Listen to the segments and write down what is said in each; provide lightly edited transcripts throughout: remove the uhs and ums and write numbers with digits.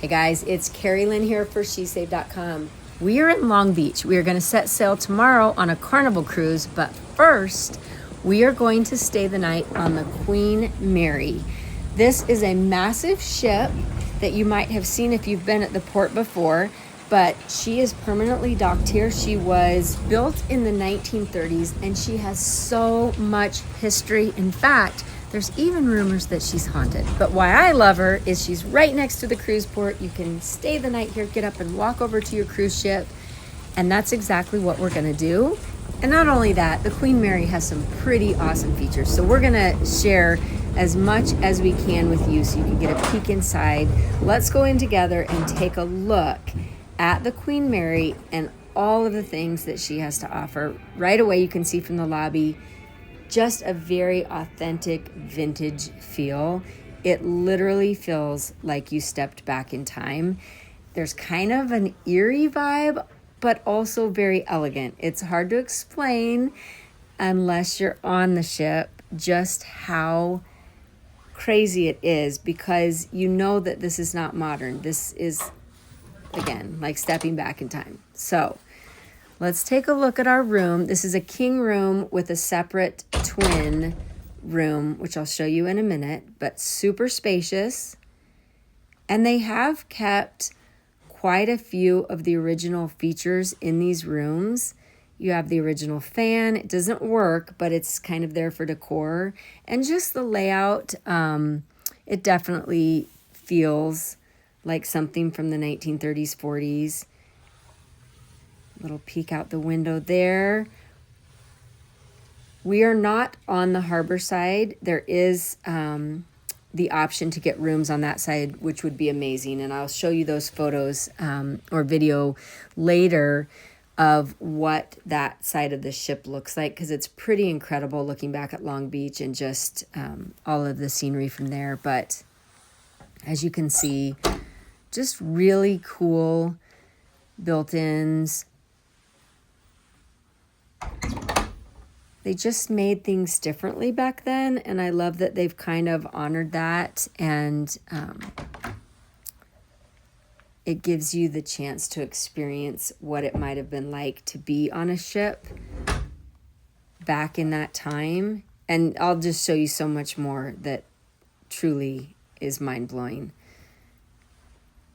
Hey guys, it's Carrie Lynn here for SheSave.com. We are in Long Beach. We are going to set sail tomorrow on a Carnival cruise, but first we are going to stay the night on the Queen Mary. This is a massive ship that you might have seen if you've been at the port before, but she is permanently docked here. She was built in the 1930s and she has so much history. In fact, there's even rumors that she's haunted. But why I love her is she's right next to the cruise port. You can stay the night here, get up and walk over to your cruise ship. And that's exactly what we're gonna do. And not only that, the Queen Mary has some pretty awesome features. So we're gonna share as much as we can with you so you can get a peek inside. Let's go in together and take a look at the Queen Mary and all of the things that she has to offer. Right away, you can see from the lobby, just a very authentic vintage feel. It literally feels like you stepped back in time. There's kind of an eerie vibe, but also very elegant. It's hard to explain unless you're on the ship just how crazy it is, because you know that this is not modern. This is, again, like stepping back in time. So let's take a look at our room. This is a king room with a separate twin room, which I'll show you in a minute, but super spacious. And they have kept quite a few of the original features in these rooms. You have the original fan. It doesn't work, but it's kind of there for decor. And just the layout, it definitely feels like something from the 1930s, 40s. Little peek out the window there. We are not on the harbor side. There is the option to get rooms on that side, which would be amazing. And I'll show you those photos or video later of what that side of the ship looks like, because it's pretty incredible looking back at Long Beach and just all of the scenery from there. But as you can see, just really cool built-ins. They just made things differently back then, and I love that they've kind of honored that, and it gives you the chance to experience what it might have been like to be on a ship back in that time. And I'll just show you so much more that truly is mind-blowing.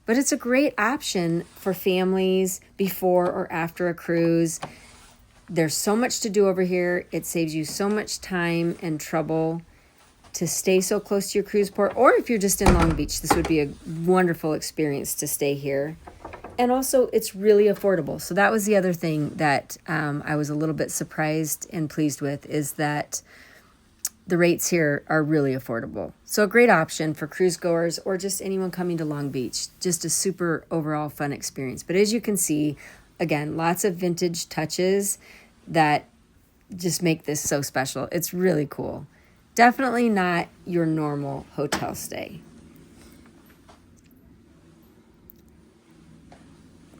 But it's a great option for families before or after a cruise. There's so much to do over here. It saves you so much time and trouble to stay so close to your cruise port. Or if you're just in Long Beach, this would be a wonderful experience to stay here. And also, it's really affordable. So that was the other thing that I was a little bit surprised and pleased with, is that the rates here are really affordable. So a great option for cruise goers or just anyone coming to Long Beach. Just a super overall fun experience. But as you can see, again, lots of vintage touches that just make this so special. It's really cool. Definitely not your normal hotel stay.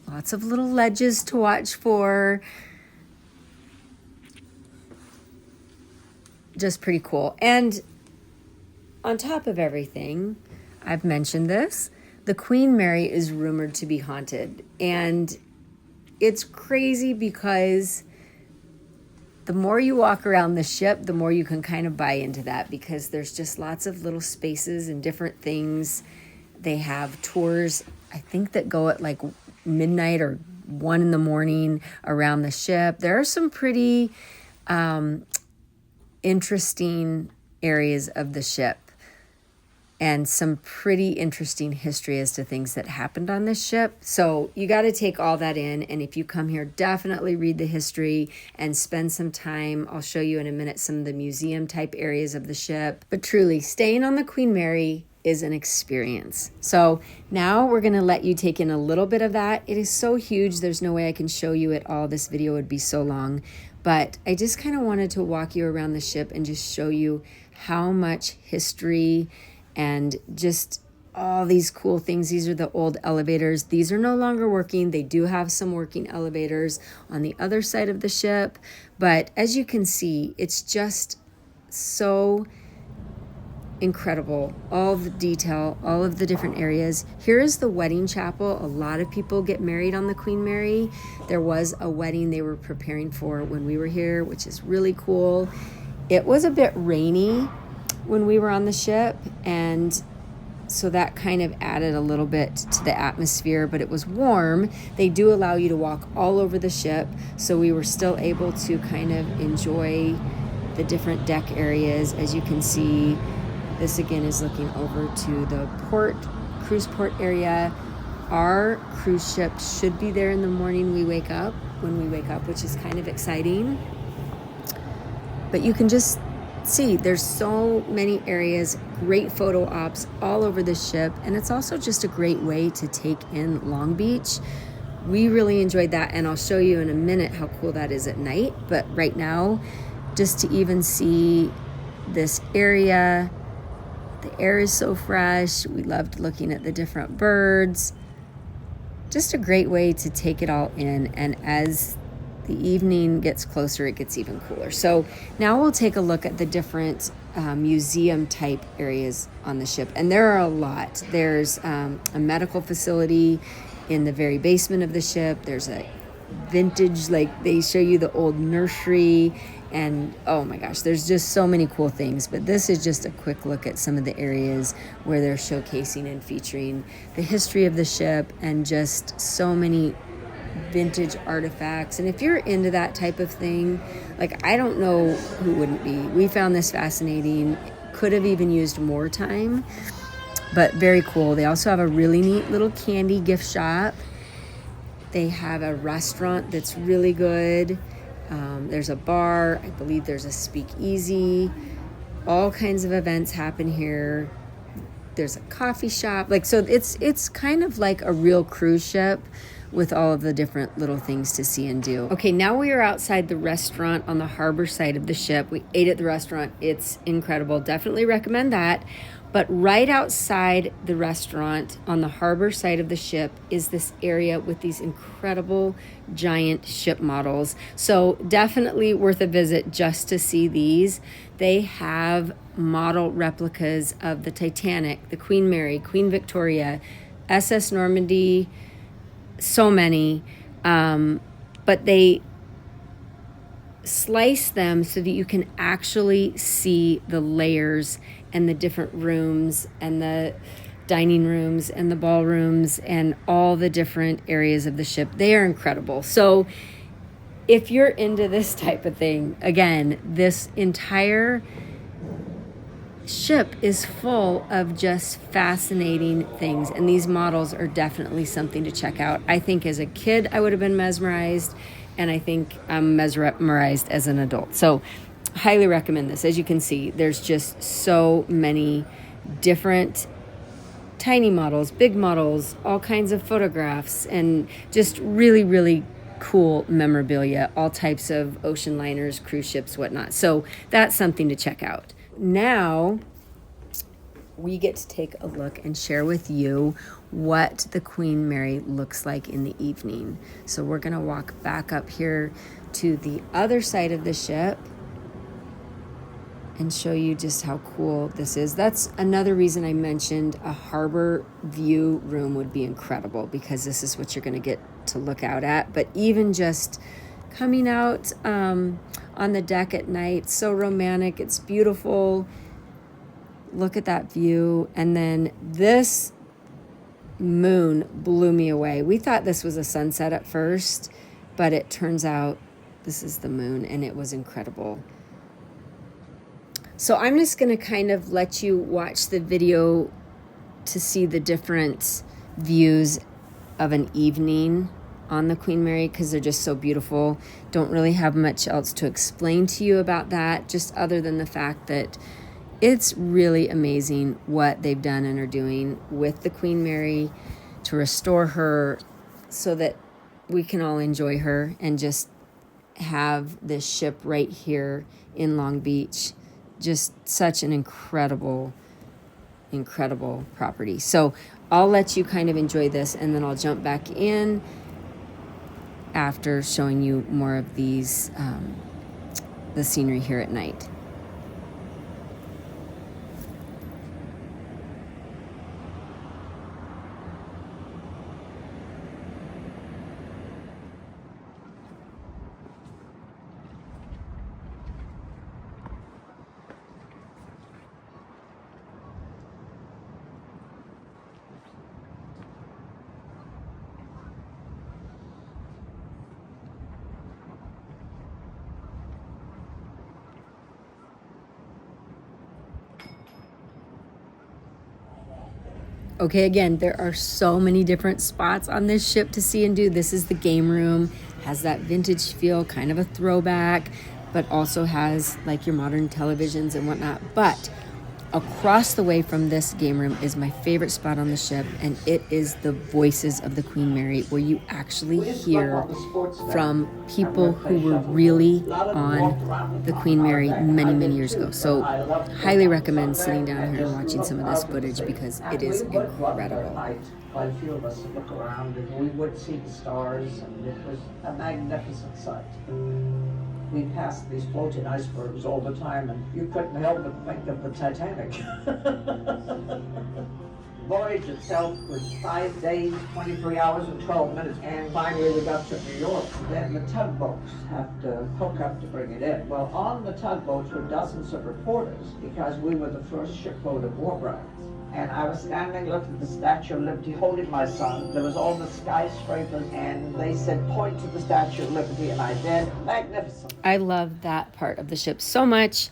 Lots of little ledges to watch for. Just pretty cool. And on top of everything, I've mentioned this, the Queen Mary is rumored to be haunted. And it's crazy because the more you walk around the ship, the more you can kind of buy into that, because there's just lots of little spaces and different things. They have tours, I think, that go at like midnight or 1 in the morning around the ship. There are some pretty interesting areas of the ship and some pretty interesting history as to things that happened on this ship. So you got to take all that in. And if you come here, definitely read the history and spend some time. I'll show you in a minute some of the museum type areas of the ship. But truly, staying on the Queen Mary is an experience. So now we're going to let you take in a little bit of that. It is so huge. There's no way I can show you it all. This video would be so long. But I just kind of wanted to walk you around the ship and just show you how much history and just all these cool things. These are the old elevators. These are no longer working. They do have some working elevators on the other side of the ship. But as you can see, it's just so incredible. All the detail, all of the different areas. Here is the wedding chapel. A lot of people get married on the Queen Mary. There was a wedding they were preparing for when we were here, which is really cool. It was a bit rainy when we were on the ship, and so that kind of added a little bit to the atmosphere, but it was warm. They do allow you to walk all over the ship, so we were still able to kind of enjoy the different deck areas. As you can see, this again is looking over to the cruise port area. Our cruise ship should be there in the morning when we wake up, which is kind of exciting. But you can just see there's so many areas, great photo ops all over the ship, and it's also just a great way to take in Long Beach. We really enjoyed that, and I'll show you in a minute how cool that is at night. But right now, just to even see this area, the air is so fresh. We loved looking at the different birds. Just a great way to take it all in, and as the evening gets closer, it gets even cooler. So now we'll take a look at the different museum type areas on the ship. And there are a lot. There's a medical facility in the very basement of the ship. There's a vintage, like they show you the old nursery, and oh my gosh, there's just so many cool things. But this is just a quick look at some of the areas where they're showcasing and featuring the history of the ship and just so many vintage artifacts. And if you're into that type of thing, like, I don't know who wouldn't be. We found this fascinating. Could have even used more time, but very cool. They also have a really neat little candy gift shop. They have a restaurant that's really good. There's a bar. I believe there's a speakeasy. All kinds of events happen here. There's a coffee shop. Like, so it's kind of like a real cruise ship with all of the different little things to see and do. Okay, now we are outside the restaurant on the harbor side of the ship. We ate at the restaurant. It's incredible. Definitely recommend that. But right outside the restaurant on the harbor side of the ship is this area with these incredible giant ship models. So definitely worth a visit just to see these. They have model replicas of the Titanic, the Queen Mary, Queen Victoria, SS Normandy, so many, but they slice them so that you can actually see the layers and the different rooms and the dining rooms and the ballrooms and all the different areas of the ship. They are incredible. So if you're into this type of thing, again, this entire ship is full of just fascinating things, and these models are definitely something to check out. I think as a kid I would have been mesmerized, and I think I'm mesmerized as an adult. So highly recommend this. As you can see, there's just so many different tiny models, big models, all kinds of photographs, and just really, really cool memorabilia, all types of ocean liners, cruise ships, whatnot. So that's something to check out. Now we get to take a look and share with you what the Queen Mary looks like in the evening. So we're going to walk back up here to the other side of the ship and show you just how cool this is. That's another reason I mentioned a harbor view room would be incredible, because this is what you're going to get to look out at. But even just coming out on the deck at night, so romantic, it's beautiful. Look at that view. And then this moon blew me away. We thought this was a sunset at first, but it turns out this is the moon, and it was incredible. So I'm just going to kind of let you watch the video to see the different views of an evening on the Queen Mary, because they're just so beautiful. Don't really have much else to explain to you about that, just other than the fact that it's really amazing what they've done and are doing with the Queen Mary to restore her so that we can all enjoy her and just have this ship right here in Long Beach. Just such an incredible property. So I'll let you kind of enjoy this, and then I'll jump back in after showing you more of these, the scenery here at night. Okay, again, there are so many different spots on this ship to see and do. This is the game room, has that vintage feel, kind of a throwback, but also has like your modern televisions and whatnot. But across the way from this game room is my favorite spot on the ship, and it is the Voices of the Queen Mary, where you actually hear from people who were really on the Queen Mary many, many years ago. So highly recommend sitting down here and watching some of this footage because it is incredible. Quite a few of us look around and we would see the stars, and it was a magnificent sight. We passed these floating icebergs all the time, and you couldn't help but think of the Titanic. Voyage itself was 5 days, 23 hours, and 12 minutes, and finally we got to New York. Then the tugboats have to hook up to bring it in. Well, on the tugboats were dozens of reporters because we were the first shipload of war brides. And I was standing looking at the Statue of Liberty holding my son. There was all the skyscrapers, and they said, point to the Statue of Liberty, and I did. Magnificent. I love that part of the ship so much.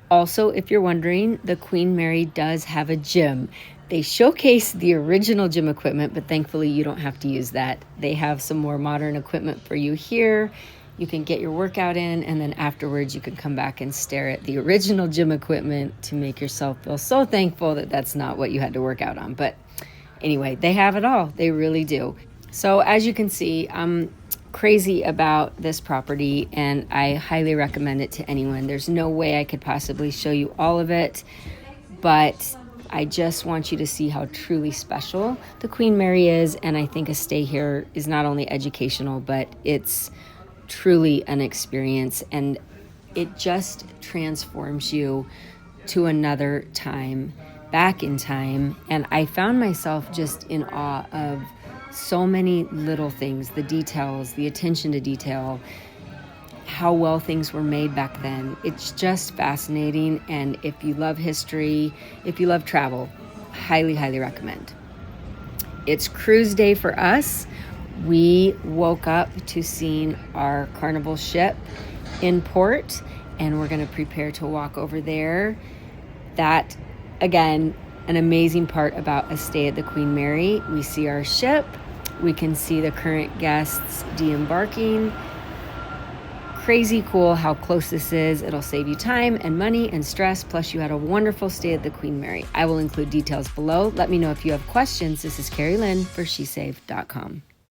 Also, if you're wondering, the Queen Mary does have a gym. They showcase the original gym equipment, but thankfully you don't have to use that. They have some more modern equipment for you here. You can get your workout in, and then afterwards you can come back and stare at the original gym equipment to make yourself feel so thankful that that's not what you had to work out on. But anyway, they have it all. They really do. So as you can see, I'm crazy about this property, and I highly recommend it to anyone. There's no way I could possibly show you all of it, but I just want you to see how truly special the Queen Mary is, and I think a stay here is not only educational, but it's truly an experience, and it just transforms you to another time, back in time. And I found myself just in awe of so many little things, the details, the attention to detail, how well things were made back then. It's just fascinating, and if you love history, if you love travel, highly, highly recommend. It's cruise day for us. We woke up to seeing our Carnival ship in port, and we're going to prepare to walk over there. That, again, an amazing part about a stay at the Queen Mary. We see our ship. We can see the current guests de-embarking. Crazy cool how close this is. It'll save you time and money and stress, plus you had a wonderful stay at the Queen Mary. I will include details below. Let me know if you have questions. This is Carrie Lynn for SheSave.com.